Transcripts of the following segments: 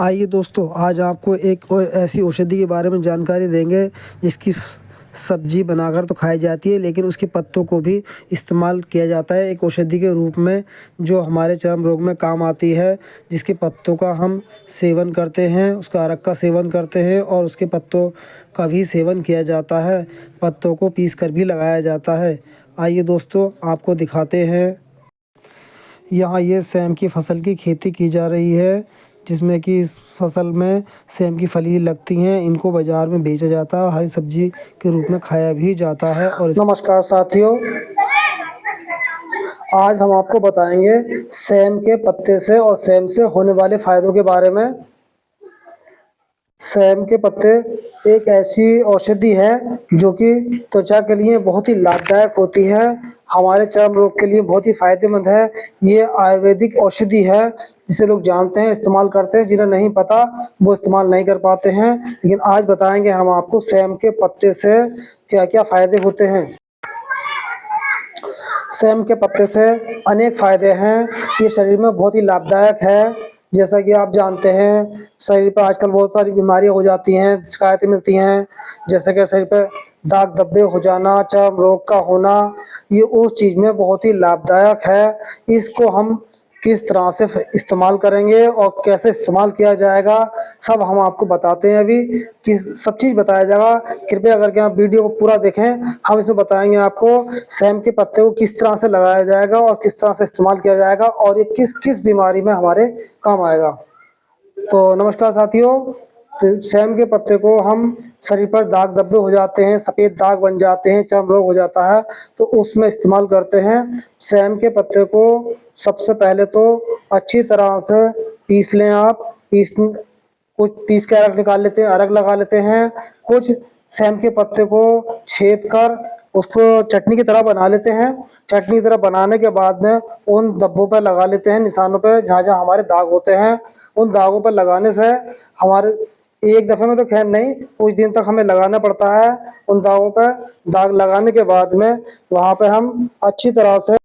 आइए दोस्तों, आज आपको एक ऐसी औषधि के बारे में जानकारी देंगे जिसकी सब्जी बनाकर तो खाई जाती है, लेकिन उसके पत्तों को भी इस्तेमाल किया जाता है एक औषधि के रूप में, जो हमारे चर्म रोग में काम आती है। जिसके पत्तों का हम सेवन करते हैं, उसका अर्क का सेवन करते हैं और उसके पत्तों का भी सेवन किया जाता है। पत्तों को पीस कर भी लगाया जाता है। आइए दोस्तों, आपको दिखाते हैं। यहाँ ये सेम की फसल की खेती की जा रही है, जिसमें कि इस फसल में सेम की फली लगती हैं। इनको बाज़ार में बेचा जाता है और हरी सब्जी के रूप में खाया भी जाता है। और नमस्कार साथियों, आज हम आपको बताएंगे सेम के पत्ते से और सेम से होने वाले फ़ायदों के बारे में। सेम के पत्ते एक ऐसी औषधि है जो कि त्वचा के लिए बहुत ही लाभदायक होती है, हमारे चर्म रोग के लिए बहुत ही फ़ायदेमंद है। ये आयुर्वेदिक औषधि है जिसे लोग जानते हैं, इस्तेमाल करते हैं। जिन्हें नहीं पता वो इस्तेमाल नहीं कर पाते हैं, लेकिन आज बताएंगे हम आपको सेम के पत्ते से क्या क्या फ़ायदे होते हैं। सेम के पत्ते से अनेक फ़ायदे हैं। ये शरीर में बहुत ही लाभदायक है। जैसा कि आप जानते हैं, शरीर पर आजकल बहुत सारी बीमारियां हो जाती हैं, शिकायतें मिलती हैं, जैसे कि शरीर पे दाग धब्बे हो जाना, चर्म रोग का होना। ये उस चीज़ में बहुत ही लाभदायक है। इसको हम किस तरह से इस्तेमाल करेंगे और कैसे इस्तेमाल किया जाएगा, सब हम आपको बताते हैं। अभी कि सब चीज़ बताया जाएगा। कृपया करके आप वीडियो को पूरा देखें। हम इसमें बताएंगे आपको सेम के पत्ते को किस तरह से लगाया जाएगा और किस तरह से इस्तेमाल किया जाएगा और ये किस किस बीमारी में हमारे काम आएगा। तो नमस्कार साथियों, तो सेम के पत्ते को हम शरीर पर दाग धब्बे हो जाते हैं, सफ़ेद दाग बन जाते हैं, चर्म रोग हो जाता है, तो उसमें इस्तेमाल करते हैं। सेम के पत्ते को सबसे पहले तो अच्छी तरह से पीस लें आप। कुछ पीस के अर्क निकाल लेते हैं, अर्क लगा लेते हैं। कुछ सेम के पत्ते को छेद कर उसको चटनी की तरह बना लेते हैं। चटनी की तरह बनाने के बाद में उन धब्बों पर लगा लेते हैं, निशानों पे जहाँ जहाँ हमारे दाग होते हैं। उन दागों पर लगाने से हमारे एक दफ़े में तो खैर नहीं, कुछ दिन तक हमें लगाना पड़ता है। उन दागों पर दाग लगाने के बाद में वहाँ पे हम अच्छी तरह से,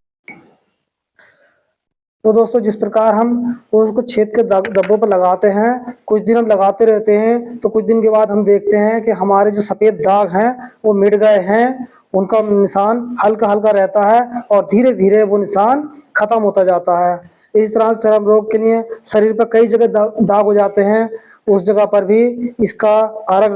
तो दोस्तों जिस प्रकार हम उसको छेद के धब्बों पर लगाते हैं, कुछ दिन हम लगाते रहते हैं, तो कुछ दिन के बाद हम देखते हैं कि हमारे जो सफ़ेद दाग हैं वो मिट गए हैं। उनका निशान हल्का हल्का रहता है और धीरे धीरे वो निशान खत्म होता जाता है। इस तरह से चर्म रोग के लिए शरीर पर कई जगह दाग हो जाते हैं, उस जगह पर भी इसका अर्क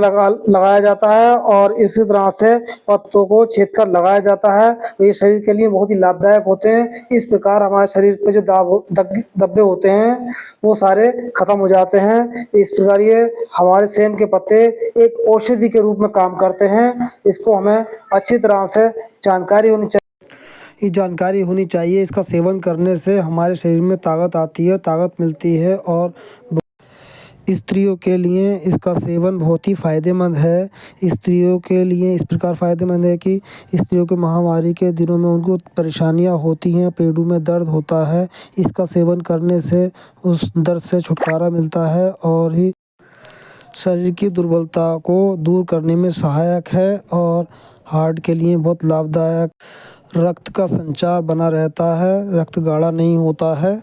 लगाया जाता है और इसी तरह से पत्तों को छेद कर लगाया जाता है। तो ये शरीर के लिए बहुत ही लाभदायक होते हैं। इस प्रकार हमारे शरीर पे जो धब्बे होते हैं वो सारे खत्म हो जाते हैं। इस प्रकार ये हमारे सेम के पत्ते एक औषधि के रूप में काम करते हैं। इसको हमें अच्छी तरह से जानकारी होनी चाहिए। ये जानकारी होनी चाहिए। इसका सेवन करने से हमारे शरीर में ताकत आती है, ताकत मिलती है और स्त्रियों के लिए इसका सेवन बहुत ही फ़ायदेमंद है। स्त्रियों के लिए इस प्रकार फ़ायदेमंद है कि स्त्रियों के माहवारी के दिनों में उनको परेशानियां होती हैं, पेटों में दर्द होता है, इसका सेवन करने से उस दर्द से छुटकारा मिलता है और ही शरीर की दुर्बलता को दूर करने में सहायक है और हार्ट के लिए बहुत लाभदायक। रक्त का संचार बना रहता है, रक्त गाढ़ा नहीं होता है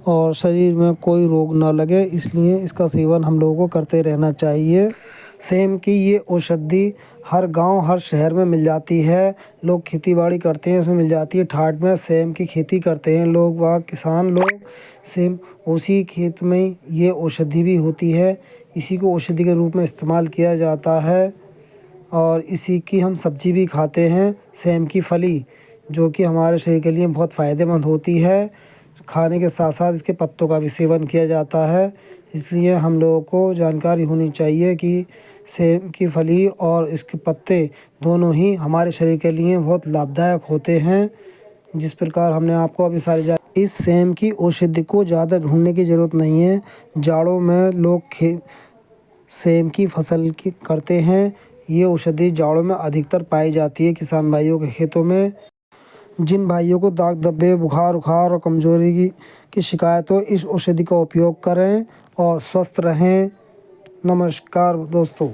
और शरीर में कोई रोग ना लगे, इसलिए इसका सेवन हम लोगों को करते रहना चाहिए। सेम की ये औषधि हर गांव हर शहर में मिल जाती है। लोग खेतीबाड़ी करते हैं, उसमें मिल जाती है। ठाठ में सेम की खेती करते हैं लोग, वह किसान लोग। सेम उसी खेत में ये औषधि भी होती है, इसी को औषधि के रूप में इस्तेमाल किया जाता है और इसी की हम सब्जी भी खाते हैं, सेम की फली, जो कि हमारे शरीर के लिए बहुत फ़ायदेमंद होती है। खाने के साथ साथ इसके पत्तों का भी सेवन किया जाता है। इसलिए हम लोगों को जानकारी होनी चाहिए कि सेम की फली और इसके पत्ते दोनों ही हमारे शरीर के लिए बहुत लाभदायक होते हैं। जिस प्रकार हमने आपको अभी इस सेम की औषधि को ज़्यादा ढूंढने की ज़रूरत नहीं है। जाड़ों में लोग सेम की फसल की करते हैं। ये औषधि जाड़ों में अधिकतर पाई जाती है किसान भाइयों के खेतों में। जिन भाइयों को दाग धब्बे, बुखार और कमज़ोरी की शिकायत हो, इस औषधि का उपयोग करें और स्वस्थ रहें। नमस्कार दोस्तों।